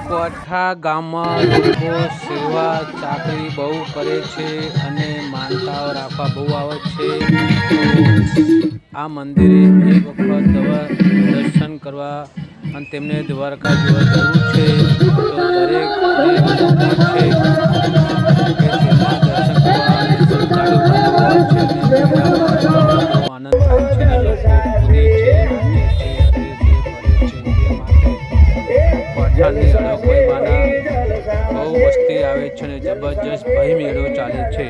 કોઠા ગામમાં લોકો સેવા ચાકરી બહુ કરે છે અને માનતાઓ રાખવા બહુ આવે છે. આ મંદિરે એક વખત દર્શન કરવા અને તેમને દ્વારકા જવા જવું છે. તો દરેકને વિનંતી છે કે તેના દર્શન કરવા અને શ્રદ્ધાળુ બહુ આવે છે અને તેના દર્શન બહુ આનંદ થાય છે અને લોકો કૂદે છે, નાચે છે, હરે છે, ફરે છે. તે માટે પઠાણની અડકોઈ માના બહુ વસ્તી આવે છે અને જબરજસ્ત ભય મેળો ચાલે છે.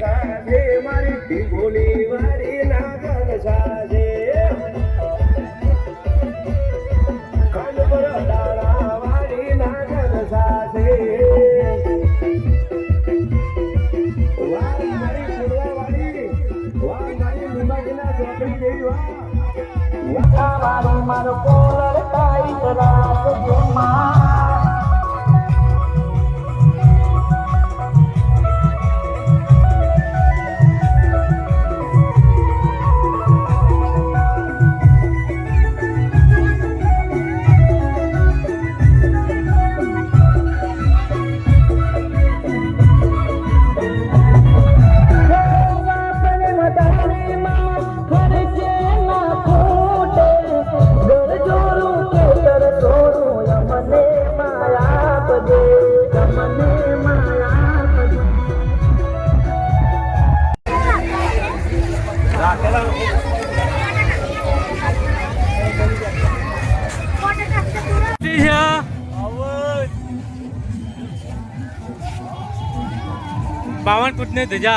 बावन फुटने धजा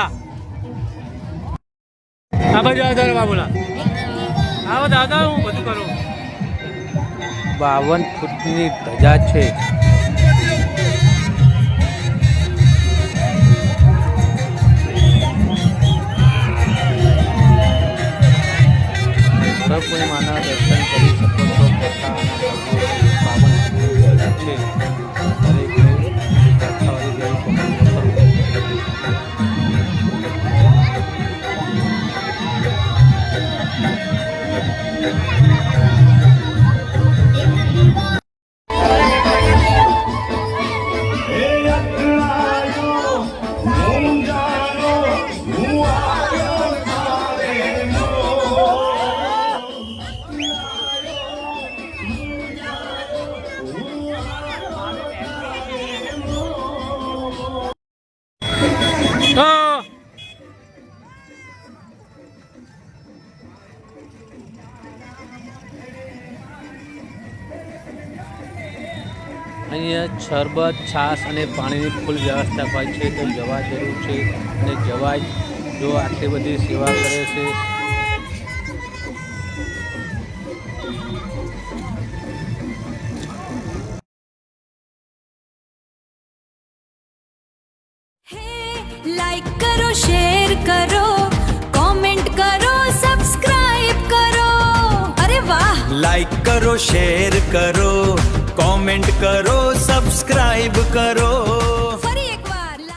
आ बाजू आधार बाबूला आવો દાદા હું બધું કરું. 52 ફૂટની ધજા છે. પૂર્ણિમાના દર્શન કરી શકો છો. પોતાના 52 ફૂટની ધજા છે. દરેકને દર્શાવવાની જેવી કોમેન્ટ કરો. અહીંયા શરબત, છાશ અને પાણીની ફૂલ વ્યવસ્થા હોય છે. તો જવા જરૂર છે અને જવાય જો આટલી બધી સેવા કરે છે. लाइक करो, शेयर करो, कमेंट करो, सब्सक्राइब करो. अरे वाह! लाइक करो, शेयर करो, कमेंट करो, सब्सक्राइब करो.